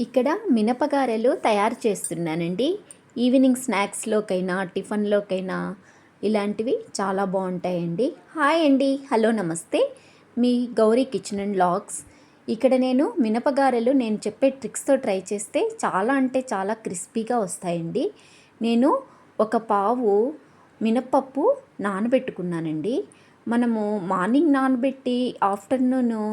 ఇక్కడ మినపగారెలు తయారు చేస్తున్నానండి. ఈవినింగ్ స్నాక్స్‌లోకైనా, టిఫిన్‌లోకైనా ఇలాంటివి చాలా బావుంటాయండి. హాయ్ అండి. హలో నమస్తే. మీ గౌరీ కిచెన్ అండ్ వ్లాగ్స్. ఇక్కడ నేను మినపగారెలు నేను చెప్పే ట్రిక్స్‌తో ట్రై చేస్తే చాలా అంటే చాలా క్రిస్పీగా వస్తాయండి. నేను ఒక పావు మినపప్పు నానబెట్టుకున్నానండి. మనము మార్నింగ్ నానబెట్టి ఆఫ్టర్‌నూను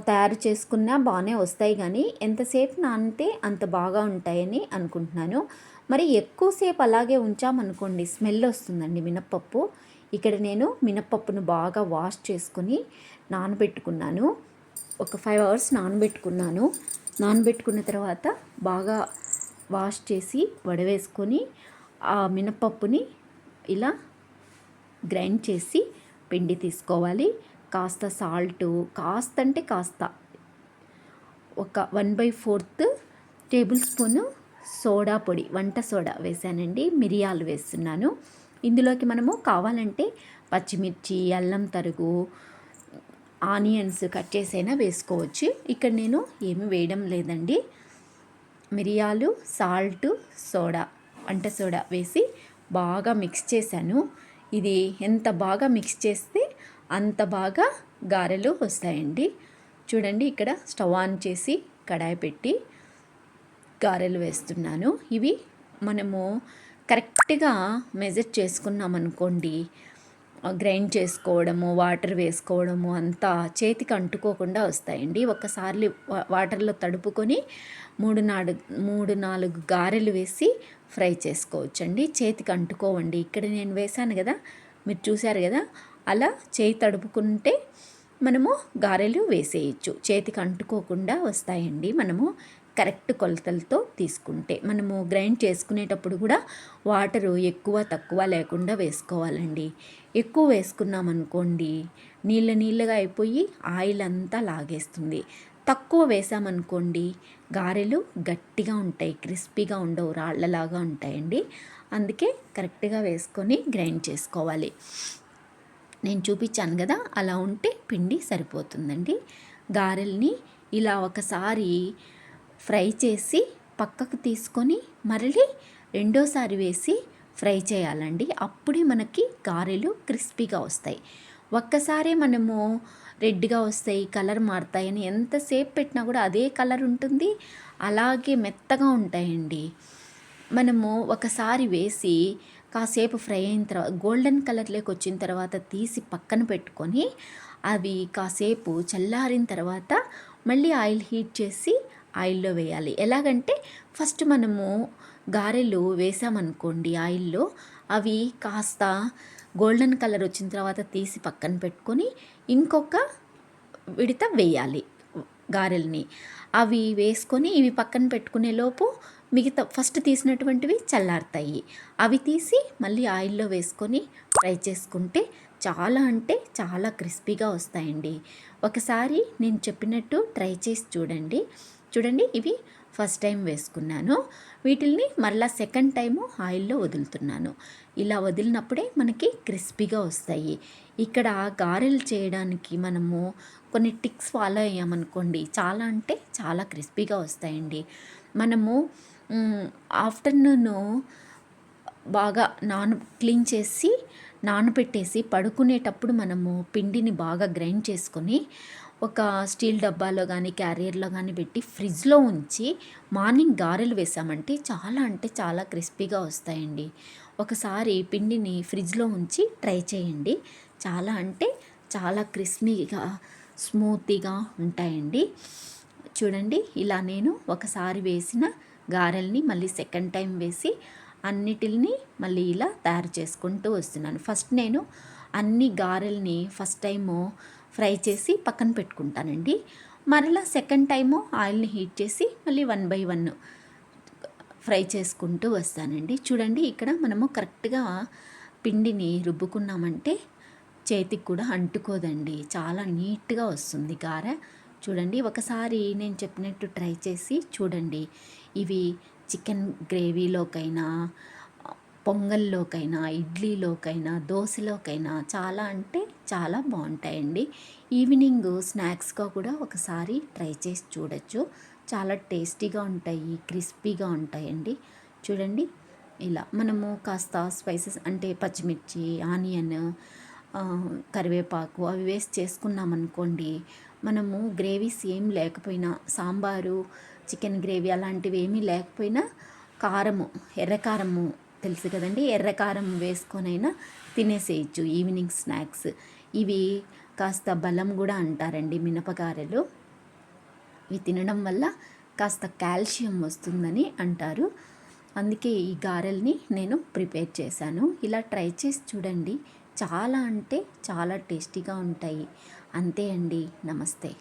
తయారు చేసుకున్నా బాగానే వస్తాయి, కానీ ఎంతసేపు నానితే అంత బాగా ఉంటాయని అనుకుంటున్నాను. మరి ఎక్కువసేపు అలాగే ఉంచామనుకోండి స్మెల్ వస్తుందండి మినప్పప్పు. ఇక్కడ నేను మినప్పప్పును బాగా వాష్ చేసుకొని నానబెట్టుకున్నాను. ఒక 5 అవర్స్ నానబెట్టుకున్నాను. నానబెట్టుకున్న తర్వాత బాగా వాష్ చేసి వడవేసుకొని ఆ మినప్పప్పుని ఇలా గ్రైండ్ చేసి పిండి తీసుకోవాలి. కాస్త సాల్టు, కాస్త అంటే కాస్త ఒక 1/4 టేబుల్ స్పూను సోడా పొడి, వంట సోడా వేసానండి. మిరియాలు వేస్తున్నాను. ఇందులోకి మనము కావాలంటే పచ్చిమిర్చి, అల్లం తరుగు, ఆనియన్స్ కట్ చేసైనా వేసుకోవచ్చు. ఇక్కడ నేను ఏమి వేయడం లేదండి. మిరియాలు, సాల్టు, సోడా, వంట సోడా వేసి బాగా మిక్స్ చేశాను. ఇది ఎంత బాగా మిక్స్ చేస్తే అంత బాగా గారెలు వస్తాయండి. చూడండి, ఇక్కడ స్టవ్ ఆన్ చేసి కడాయి పెట్టి గారెలు వేస్తున్నాను. ఇవి మనము కరెక్ట్గా మెజర్ చేసుకున్నాం అనుకోండి, గ్రైండ్ చేసుకోవడము, వాటర్ వేసుకోవడము అంతా చేతికి అంటుకోకుండా వస్తాయండి. ఒక్కసారి వాటర్లో తడుపుకొని 3-4 గారెలు వేసి ఫ్రై చేసుకోవచ్చండి. చేతికి అంటుకోవండి. ఇక్కడ నేను వేశాను కదా, మీరు చూశారు కదా, అలా చేయి తడుపుకుంటే మనము గారెలు వేసేయచ్చు. చేతికి అంటుకోకుండా వస్తాయండి మనము కరెక్ట్ కొలతలతో తీసుకుంటే. మనము గ్రైండ్ చేసుకునేటప్పుడు కూడా వాటరు ఎక్కువ తక్కువ లేకుండా వేసుకోవాలండి. ఎక్కువ వేసుకున్నామనుకోండి నీళ్ళగా అయిపోయి ఆయిల్ అంతా లాగేస్తుంది. తక్కువ వేసామనుకోండి గారెలు గట్టిగా ఉంటాయి, క్రిస్పీగా ఉండవు, రాళ్ళలాగా ఉంటాయండి. అందుకే కరెక్ట్గా వేసుకొని గ్రైండ్ చేసుకోవాలి. నేను చూపించాను కదా, అలా ఉంటే పిండి సరిపోతుందండి. గారెల్ని ఇలా ఒకసారి ఫ్రై చేసి పక్కకు తీసుకొని మళ్ళీ రెండోసారి వేసి ఫ్రై చేయాలండి. అప్పుడే మనకి గారెలు క్రిస్పీగా వస్తాయి. ఒక్కసారి మనము రెడ్గా వస్తాయి, కలర్ మారుతాయని ఎంతసేపు పెట్టినా కూడా అదే కలర్ ఉంటుంది, అలాగే మెత్తగా ఉంటాయండి. మనము ఒకసారి వేసి కాసేపు ఫ్రై అయిన తర్వాత గోల్డెన్ కలర్లోకి వచ్చిన తర్వాత తీసి పక్కన పెట్టుకొని అవి కాసేపు చల్లారిన తర్వాత మళ్ళీ ఆయిల్ హీట్ చేసి ఆయిల్లో వేయాలి. ఎలాగంటే ఫస్ట్ మనము గారెలు వేసామనుకోండి ఆయిల్లో, అవి కాస్త గోల్డెన్ కలర్ వచ్చిన తర్వాత తీసి పక్కన పెట్టుకొని ఇంకొక విడత వేయాలి గారెల్ని. అవి వేసుకొని ఇవి పక్కన పెట్టుకునే లోపు మిగతా ఫస్ట్ తీసినటువంటివి చల్లారుతాయి. అవి తీసి మళ్ళీ ఆయిల్లో వేసుకొని ఫ్రై చేసుకుంటే చాలా అంటే చాలా క్రిస్పీగా వస్తాయండి. ఒకసారి నేను చెప్పినట్టు ట్రై చేసి చూడండి. చూడండి, ఇవి ఫస్ట్ టైం వేసుకున్నాను. వీటిల్ని మరలా సెకండ్ టైము ఆయిల్లో వదులుతున్నాను. ఇలా వదిలినప్పుడే మనకి క్రిస్పీగా వస్తాయి. ఇక్కడ గారెలు చేయడానికి మనము కొన్ని టిక్స్ ఫాలో అయ్యామనుకోండి చాలా అంటే చాలా క్రిస్పీగా వస్తాయండి. మనము ఆఫ్టర్నూను బాగా క్లీన్ చేసి నానబెట్టేసి పడుకునేటప్పుడు మనము పిండిని బాగా గ్రైండ్ చేసుకొని ఒక స్టీల్ డబ్బాలో కానీ క్యారియర్లో కానీ పెట్టి ఫ్రిడ్జ్లో ఉంచి మార్నింగ్ గారెలు వేసామంటే చాలా అంటే చాలా క్రిస్పీగా వస్తాయండి. ఒకసారి పిండిని ఫ్రిడ్జ్లో ఉంచి ట్రై చేయండి. చాలా అంటే చాలా క్రిస్పీగా స్మూతీగా ఉంటాయండి. చూడండి, ఇలా నేను ఒకసారి వేసిన గారెల్ని మళ్ళీ సెకండ్ టైం వేసి అన్నిటిని మళ్ళీ ఇలా తయారు చేసుకుంటూ వస్తున్నాను. ఫస్ట్ నేను అన్ని గారెల్ని ఫస్ట్ టైము ఫ్రై చేసి పక్కన పెట్టుకుంటానండి. మరలా సెకండ్ టైము ఆయిల్ని హీట్ చేసి మళ్ళీ 1 by 1 ఫ్రై చేసుకుంటూ వస్తానండి. చూడండి, ఇక్కడ మనము కరెక్ట్గా పిండిని రుబ్బుకున్నామంటే చేతికి కూడా అంటుకోదండి, చాలా నీట్గా వస్తుంది గారె. చూడండి, ఒకసారి నేను చెప్పినట్టు ట్రై చేసి చూడండి. ఇవి చికెన్ గ్రేవీలోకైనా, పొంగల్లోకైనా, ఇడ్లీలోకైనా, దోశలోకైనా చాలా అంటే చాలా బాగుంటాయండి. ఈవినింగ్ స్నాక్స్గా కూడా ఒకసారి ట్రై చేసి చూడొచ్చు. చాలా టేస్టీగా ఉంటాయి, క్రిస్పీగా ఉంటాయండి. చూడండి ఇలా మనము కాస్త స్పైసెస్ అంటే పచ్చిమిర్చి, ఆనియన్, కరివేపాకు అవి వేసి చేసుకున్నామనుకోండి, మనము గ్రేవీస్ ఏం లేకపోయినా, సాంబారు, చికెన్ గ్రేవీ అలాంటివి ఏమీ లేకపోయినా కారము, ఎర్రకారము తెలుసు కదండి, ఎర్రకారం వేసుకొనైనా తినేసేయచ్చు ఈవినింగ్ స్నాక్స్. ఇవి కాస్త బలం కూడా అంటారండి మినపగారెలు. ఇవి తినడం వల్ల కాస్త కాల్షియం వస్తుందని అంటారు. అందుకే ఈ గారెల్ని నేను ప్రిపేర్ చేశాను. ఇలా ట్రై చేసి చూడండి. చాలా అంటే చాలా టేస్టీగా ఉంటాయి. అంతే అండి. నమస్తే.